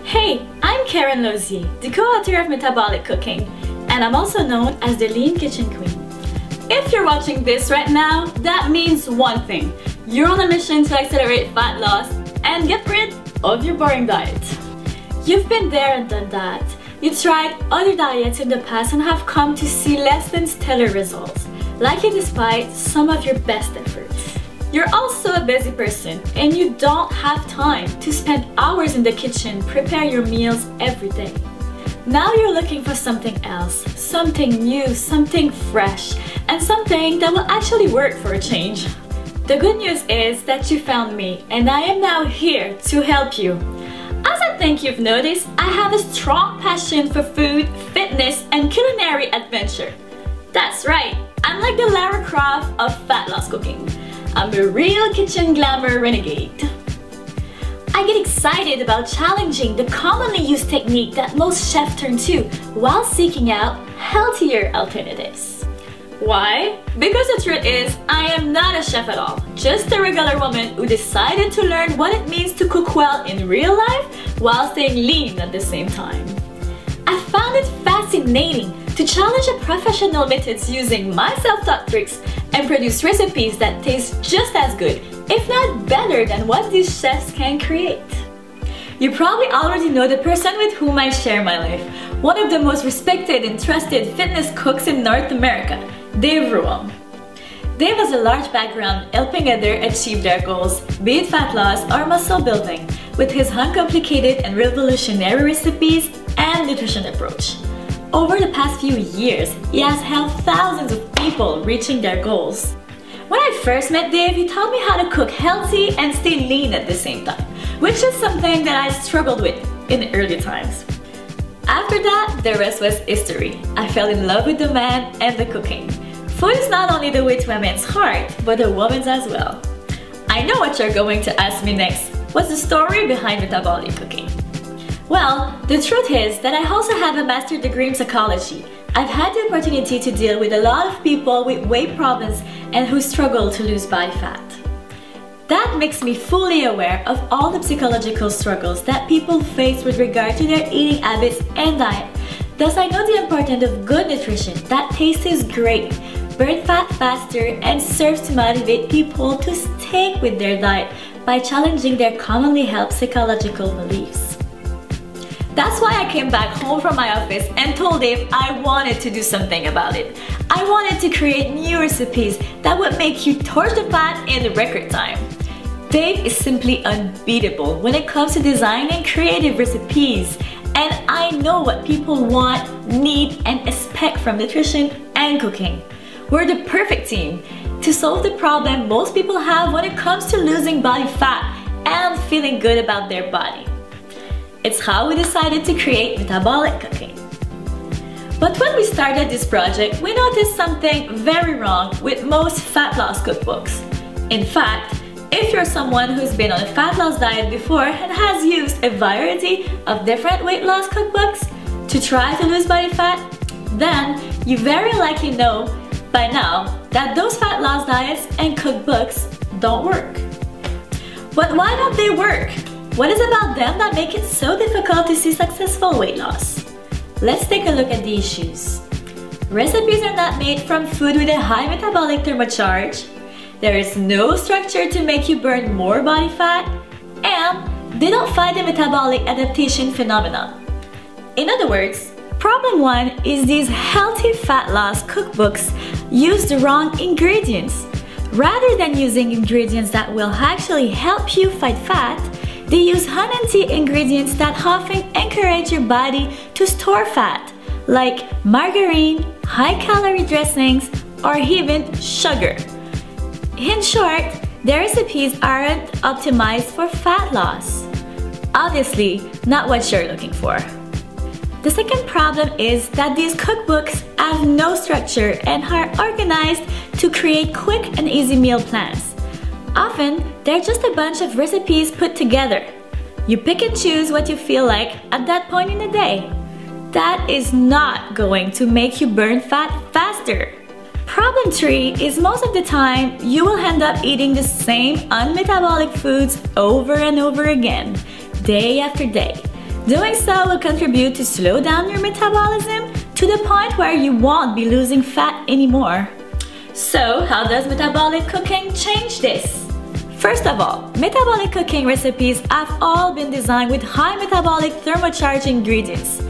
Hey, I'm Karen Lozier, the co-author of Metabolic Cooking, and I'm also known as the Lean Kitchen Queen. If you're watching this right now, that means one thing. You're on a mission to accelerate fat loss and get rid of your boring diet. You've been there and done that. You tried other diets in the past and have come to see less than stellar results, likely despite some of your best efforts. You're also a busy person and you don't have time to spend hours in the kitchen prepare your meals every day. Now you're looking for something else, something new, something fresh, and something that will actually work for a change. The good news is that you found me and I am now here to help you. As I think you've noticed, I have a strong passion for food, fitness, and culinary adventure. That's right, I'm like the Lara Croft of fat loss cooking. I'm a real kitchen glamour renegade. I get excited about challenging the commonly used technique that most chefs turn to while seeking out healthier alternatives. Why? Because the truth is, I am not a chef at all, just a regular woman who decided to learn what it means to cook well in real life while staying lean at the same time. I found it fascinating to challenge the professional methods using my self-taught tricks and produce recipes that taste just as good, if not better than what these chefs can create. You probably already know the person with whom I share my life, one of the most respected and trusted fitness cooks in North America, Dave Ruam. Dave has a large background helping others achieve their goals, be it fat loss or muscle building, with his uncomplicated and revolutionary recipes and nutrition approach. Over the past few years, he has helped thousands of people reaching their goals. When I first met Dave, he taught me how to cook healthy and stay lean at the same time, which is something that I struggled with in the early times. After that, the rest was history. I fell in love with the man and the cooking. Food is not only the way to a man's heart, but a woman's as well. I know what you're going to ask me next. What's the story behind metabolic cooking? Well, the truth is that I also have a master's degree in psychology. I've had the opportunity to deal with a lot of people with weight problems and who struggle to lose body fat. That makes me fully aware of all the psychological struggles that people face with regard to their eating habits and diet. Thus, I know the importance of good nutrition that tastes great, burn fat faster, and serves to motivate people to stick with their diet by challenging their commonly held psychological beliefs. That's why I came back home from my office and told Dave I wanted to do something about it. I wanted to create new recipes that would make you torch the fat in record time. Dave is simply unbeatable when it comes to designing creative recipes, and I know what people want, need, and expect from nutrition and cooking. We're the perfect team to solve the problem most people have when it comes to losing body fat and feeling good about their body. It's how we decided to create metabolic cooking. But when we started this project, we noticed something very wrong with most fat loss cookbooks. In fact, if you're someone who's been on a fat loss diet before and has used a variety of different weight loss cookbooks to try to lose body fat, then you very likely know by now that those fat loss diets and cookbooks don't work. But why don't they work? What is about them that make it so difficult to see successful weight loss? Let's take a look at the issues. Recipes are not made from food with a high metabolic thermocharge. There is no structure to make you burn more body fat, and they don't fight the metabolic adaptation phenomenon. In other words, problem one is these healthy fat loss cookbooks use the wrong ingredients. Rather than using ingredients that will actually help you fight fat, they use unhealthy ingredients that often encourage your body to store fat, like margarine, high-calorie dressings, or even sugar. In short, their recipes aren't optimized for fat loss. Obviously, not what you're looking for. The second problem is that these cookbooks have no structure and are organized to create quick and easy meal plans. Often, they're just a bunch of recipes put together. You pick and choose what you feel like at that point in the day. That is not going to make you burn fat faster. Problem 3 is most of the time you will end up eating the same unmetabolic foods over and over again, day after day. Doing so will contribute to slow down your metabolism to the point where you won't be losing fat anymore. So, how does metabolic cooking change this? First of all, metabolic cooking recipes have all been designed with high metabolic thermocharged ingredients.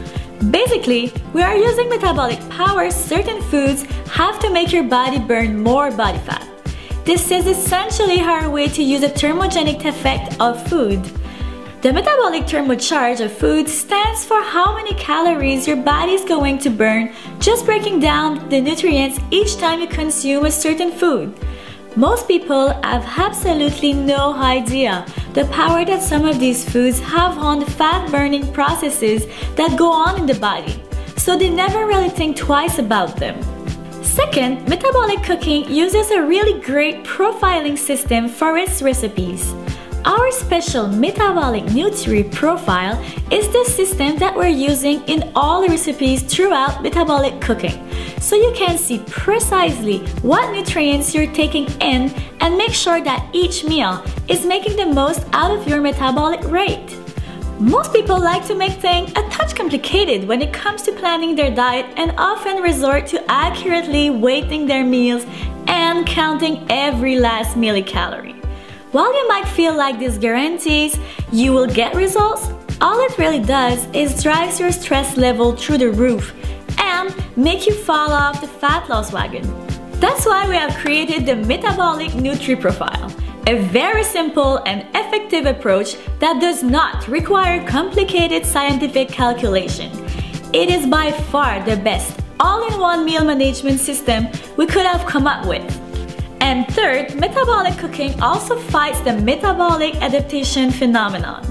Basically, we are using metabolic power certain foods have to make your body burn more body fat. This is essentially our way to use the thermogenic effect of food. The metabolic thermocharge of food stands for how many calories your body is going to burn just breaking down the nutrients each time you consume a certain food. Most people have absolutely no idea the power that some of these foods have on the fat-burning processes that go on in the body, so they never really think twice about them. Second, metabolic cooking uses a really great profiling system for its recipes. Our special metabolic nutri profile is the system that we're using in all the recipes throughout metabolic cooking, so you can see precisely what nutrients you're taking in and make sure that each meal is making the most out of your metabolic rate. Most people like to make things a touch complicated when it comes to planning their diet and often resort to accurately weighting their meals and counting every last millicalorie. While you might feel like this guarantees you will get results, all it really does is drives your stress level through the roof and make you fall off the fat loss wagon. That's why we have created the Metabolic Nutri Profile, a very simple and effective approach that does not require complicated scientific calculation. It is by far the best all-in-one meal management system we could have come up with. And third, metabolic cooking also fights the metabolic adaptation phenomenon.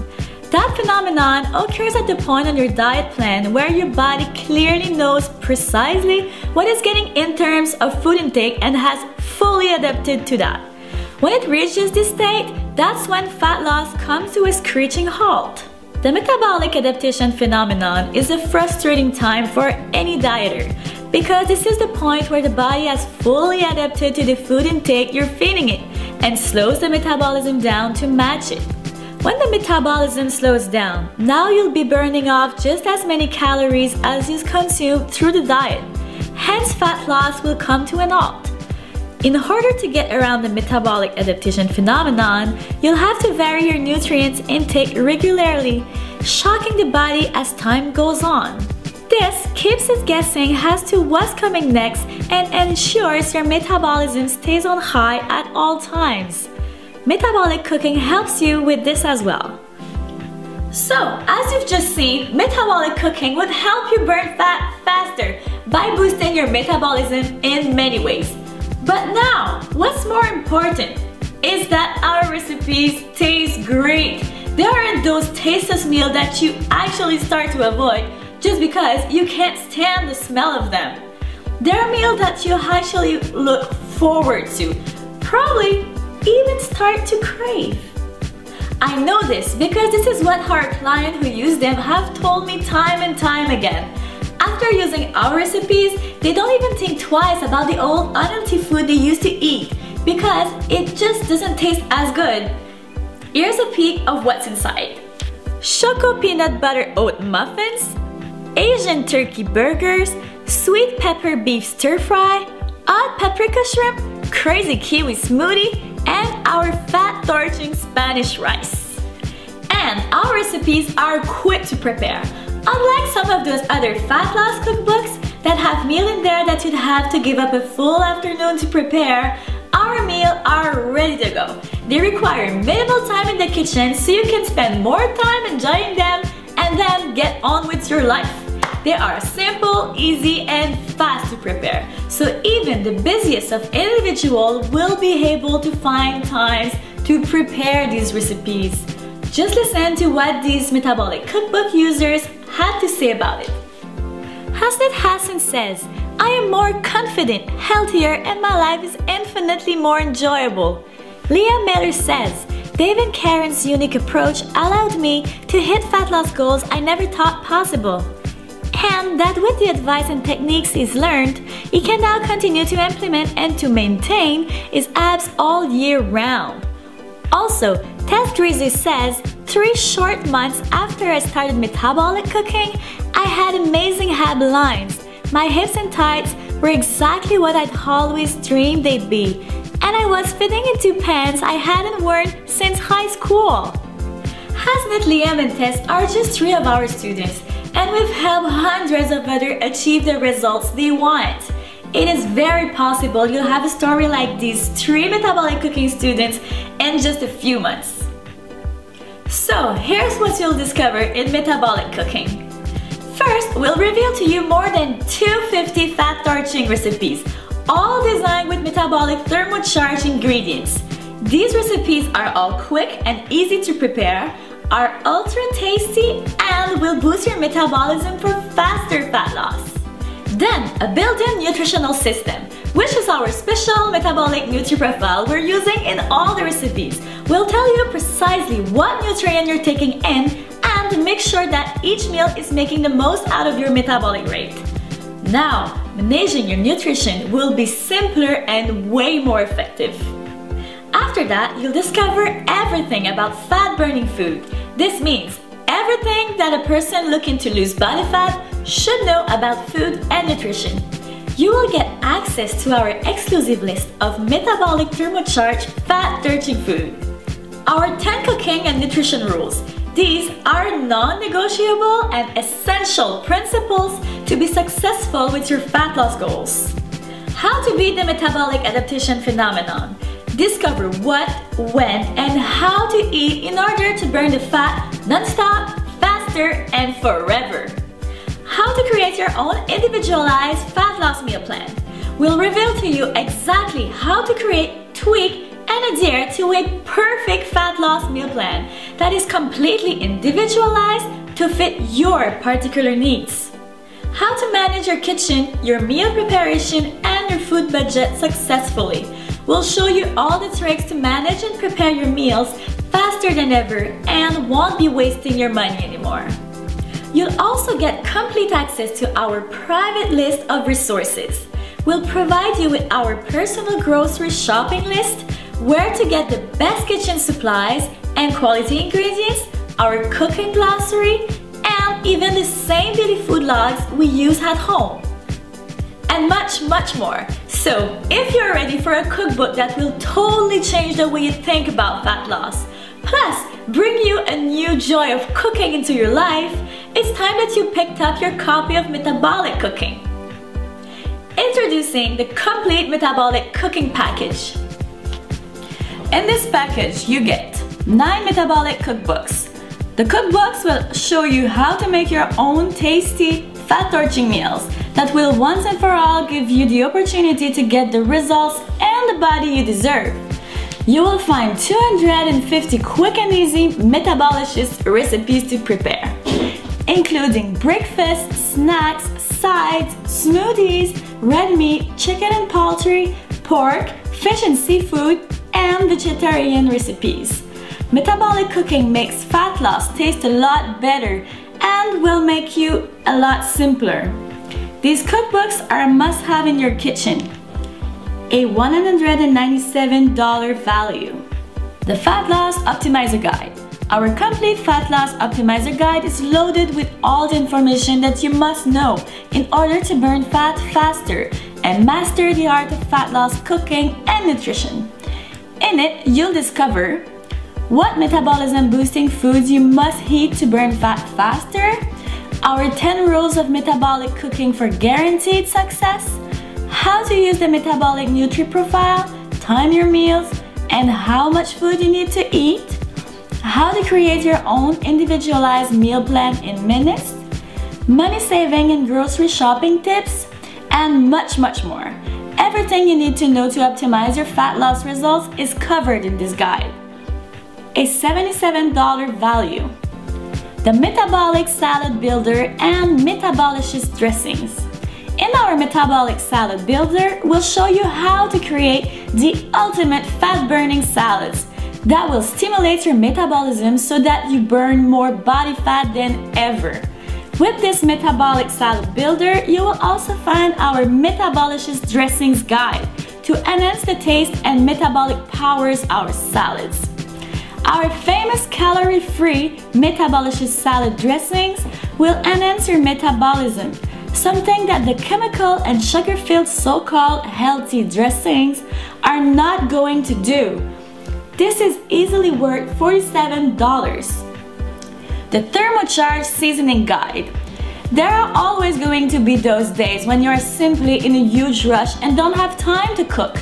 That phenomenon occurs at the point on your diet plan where your body clearly knows precisely what it's getting in terms of food intake and has fully adapted to that. When it reaches this state, that's when fat loss comes to a screeching halt. The metabolic adaptation phenomenon is a frustrating time for any dieter because this is the point where the body has fully adapted to the food intake you're feeding it and slows the metabolism down to match it. When the metabolism slows down, now you'll be burning off just as many calories as you consume through the diet. Hence, fat loss will come to an halt. In order to get around the metabolic adaptation phenomenon, you'll have to vary your nutrients intake regularly, shocking the body as time goes on. This keeps us guessing as to what's coming next and ensures your metabolism stays on high at all times. Metabolic cooking helps you with this as well. So, as you've just seen, metabolic cooking would help you burn fat faster by boosting your metabolism in many ways. But now, what's more important is that our recipes taste great. They aren't those tasteless meals that you actually start to avoid just because you can't stand the smell of them. They're meals that you actually look forward to, probably even start to crave. I know this because this is what our clients who use them have told me time and time again. After using our recipes, they don't even think twice about the old unhealthy food they used to eat because it just doesn't taste as good. Here's a peek of what's inside. Choco peanut butter oat muffins, Asian turkey burgers, sweet pepper beef stir fry, hot paprika shrimp, crazy kiwi smoothie, and our fat torching Spanish rice. And our recipes are quick to prepare. Unlike some of those other fat loss cookbooks that have meals in there that you'd have to give up a full afternoon to prepare, our meals are ready to go. They require minimal time in the kitchen so you can spend more time enjoying them and then get on with your life. They are simple, easy, and fast to prepare, so even the busiest of individuals will be able to find times to prepare these recipes. Just listen to what these metabolic cookbook users had to say about it. Hasnat Hassan says, I am more confident, healthier, and my life is infinitely more enjoyable. Leah Miller says, Dave and Karen's unique approach allowed me to hit fat loss goals I never thought possible. And that with the advice and techniques he's learned, he can now continue to implement and to maintain his abs all year round. Also, Tess Grizzly says, 3 short months after I started metabolic cooking, I had amazing ab lines. My hips and thighs were exactly what I'd always dreamed they'd be, and I was fitting into pants I hadn't worn since high school. Hasnat, Liam, and Tess are just 3 of our students, and we've helped hundreds of others achieve the results they want. It is very possible you'll have a story like these 3 metabolic cooking students in just a few months. So here's what you'll discover in metabolic cooking. First, we'll reveal to you more than 250 fat torching recipes, all designed with metabolic thermocharged ingredients. These recipes are all quick and easy to prepare, are ultra tasty, and will boost your metabolism for faster fat loss. Then, a built-in nutritional system, which is our special metabolic nutri-profile we're using in all the recipes. We'll tell you precisely what nutrient you're taking in and make sure that each meal is making the most out of your metabolic rate. Now, managing your nutrition will be simpler and way more effective. After that, you'll discover everything about fat-burning food. This means everything that a person looking to lose body fat should know about food and nutrition. You will get access to our exclusive list of metabolic thermocharged fat-torching food. Our 10 cooking and nutrition rules. These are non-negotiable and essential principles to be successful with your fat loss goals. How to beat the metabolic adaptation phenomenon. Discover what, when, and how to eat in order to burn the fat non-stop, faster, and forever. How to create your own individualized fat loss meal plan. We'll reveal to you exactly how to create, tweak, and adhere to a perfect fat loss meal plan that is completely individualized to fit your particular needs. How to manage your kitchen, your meal preparation, and your food budget successfully. We'll show you all the tricks to manage and prepare your meals faster than ever and won't be wasting your money anymore. You'll also get complete access to our private list of resources. We'll provide you with our personal grocery shopping list, where to get the best kitchen supplies and quality ingredients, our cooking glossary, and even the same daily food logs we use at home. And much, much more. So, if you're ready for a cookbook that will totally change the way you think about fat loss, plus bring you a new joy of cooking into your life, it's time that you picked up your copy of Metabolic Cooking. Introducing the complete metabolic cooking package. In this package, you get 9 metabolic cookbooks. The cookbooks will show you how to make your own tasty, fat-torching meals that will once and for all give you the opportunity to get the results and the body you deserve. You will find 250 quick and easy metabolicious recipes to prepare, including breakfast, snacks, sides, smoothies, red meat, chicken and poultry, pork, fish and seafood, and vegetarian recipes. Metabolic cooking makes fat loss taste a lot better and will make you a lot simpler. These cookbooks are a must-have in your kitchen. A $197 value. The Fat Loss Optimizer Guide. Our complete Fat Loss Optimizer Guide is loaded with all the information that you must know in order to burn fat faster and master the art of fat loss cooking and nutrition. In it, you'll discover what metabolism boosting foods you must eat to burn fat faster, our 10 rules of metabolic cooking for guaranteed success, how to use the metabolic nutri-profile, time your meals, and how much food you need to eat, how to create your own individualized meal plan in minutes, money saving and grocery shopping tips, and much, much more. Everything you need to know to optimize your fat loss results is covered in this guide. A $77 value. The Metabolic Salad Builder and Metabolicious Dressings. In our Metabolic Salad Builder, we'll show you how to create the ultimate fat-burning salads that will stimulate your metabolism so that you burn more body fat than ever. With this Metabolic Salad Builder, you will also find our Metabolicious Dressings Guide to enhance the taste and metabolic powers our salads. Our famous calorie-free metabolicious salad dressings will enhance your metabolism, something that the chemical and sugar-filled so-called healthy dressings are not going to do. This is easily worth $47. The thermocharged seasoning guide. There are always going to be those days when you are simply in a huge rush and don't have time to cook.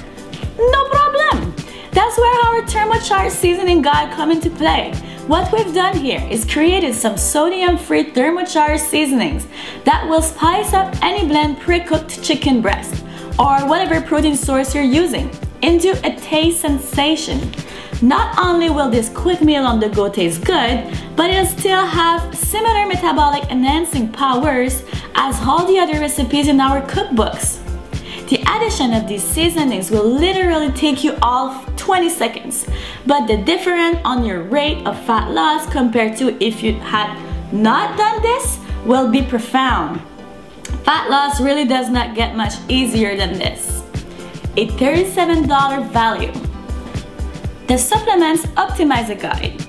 No problem! That's where our thermocharged seasoning guide comes into play. What we've done here is created some sodium-free thermocharged seasonings that will spice up any blend pre-cooked chicken breast or whatever protein source you're using into a taste sensation. Not only will this quick meal on the go taste good, but it'll still have similar metabolic enhancing powers as all the other recipes in our cookbooks. The addition of these seasonings will literally take you all 20 seconds, but the difference on your rate of fat loss compared to if you had not done this will be profound. Fat loss really does not get much easier than this. A $37 value. The Supplements Optimizer Guide.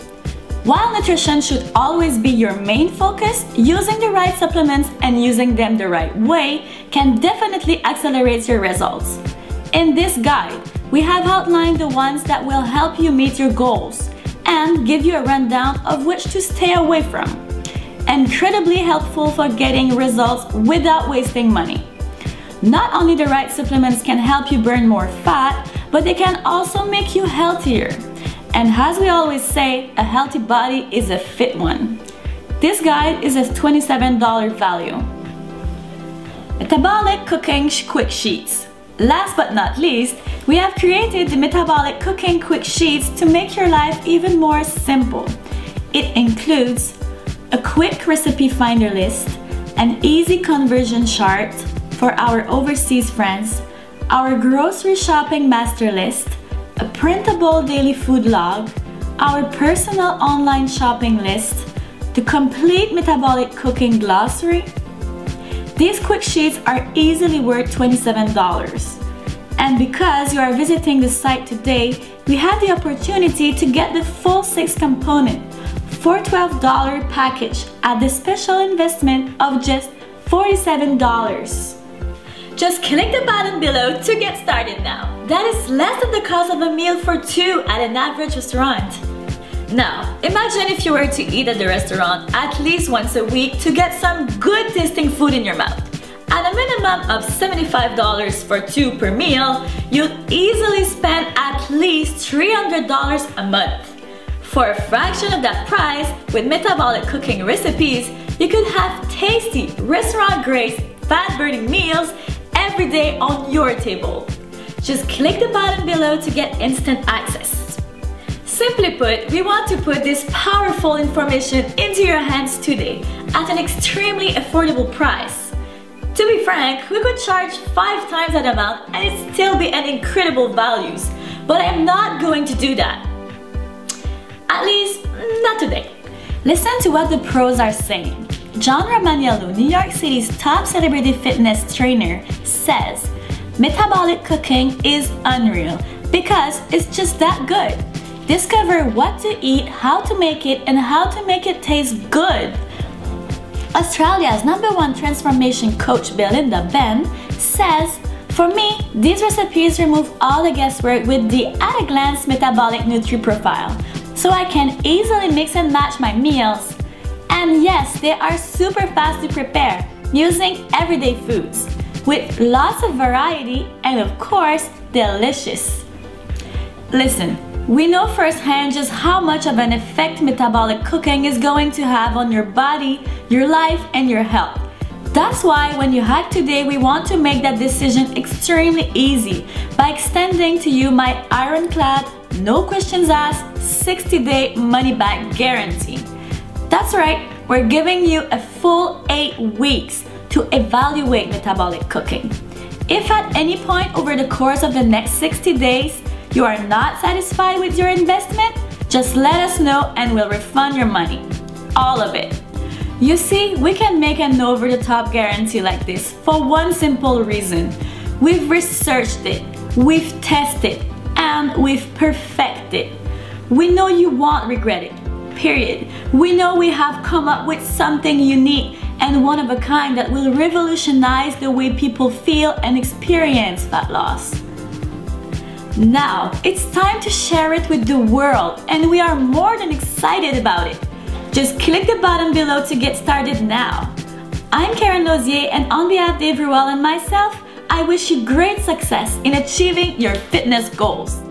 While nutrition should always be your main focus, using the right supplements and using them the right way can definitely accelerate your results. In this guide, we have outlined the ones that will help you meet your goals and give you a rundown of which to stay away from. Incredibly helpful for getting results without wasting money. Not only the right supplements can help you burn more fat, but they can also make you healthier. And as we always say, a healthy body is a fit one. This guide is a $27 value. Metabolic Cooking Quick Sheets. Last but not least, we have created the Metabolic Cooking Quick Sheets to make your life even more simple. It includes a quick recipe finder list, an easy conversion chart for our overseas friends, our grocery shopping master list, a printable daily food log, our personal online shopping list, the complete metabolic cooking glossary. These quick sheets are easily worth $27. And because you are visiting the site today, we have the opportunity to get the full 6-component for $12 package at the special investment of just $47. Just click the button below to get started now. That is less than the cost of a meal for two at an average restaurant. Now, imagine if you were to eat at the restaurant at least once a week to get some good tasting food in your mouth. At a minimum of $75 for two per meal, you'll easily spend at least $300 a month. For a fraction of that price, with metabolic cooking recipes, you could have tasty, restaurant-grade, fat-burning meals every day on your table. Just click the button below to get instant access. Simply put, we want to put this powerful information into your hands today at an extremely affordable price. To be frank, we could charge 5 times that amount and it'd still be an incredible values, but I'm not going to do that. At least, not today. Listen to what the pros are saying. John Romaniello, New York City's top celebrity fitness trainer, says, metabolic cooking is unreal because it's just that good. Discover what to eat, how to make it, and how to make it taste good. Australia's #1 transformation coach, Belinda Ben, says, for me, these recipes remove all the guesswork with the at-a-glance metabolic nutri profile, so I can easily mix and match my meals. And yes, they are super fast to prepare, using everyday foods, with lots of variety and of course, delicious. Listen, we know firsthand just how much of an effect metabolic cooking is going to have on your body, your life, and your health. That's why when you hack today, we want to make that decision extremely easy by extending to you my ironclad, no questions asked, 60-day money-back guarantee. That's right, we're giving you a full 8 weeks to evaluate metabolic cooking. If at any point over the course of the next 60 days, you are not satisfied with your investment, just let us know and we'll refund your money. All of it. You see, we can make an over-the-top guarantee like this for one simple reason. We've researched it, we've tested, and we've perfected. We know you won't regret it, period. We know we have come up with something unique and one of a kind that will revolutionize the way people feel and experience fat loss. Now, it's time to share it with the world, and we are more than excited about it. Just click the button below to get started now. I'm Karen Lozier, and on behalf of Dave Ruel and myself, I wish you great success in achieving your fitness goals.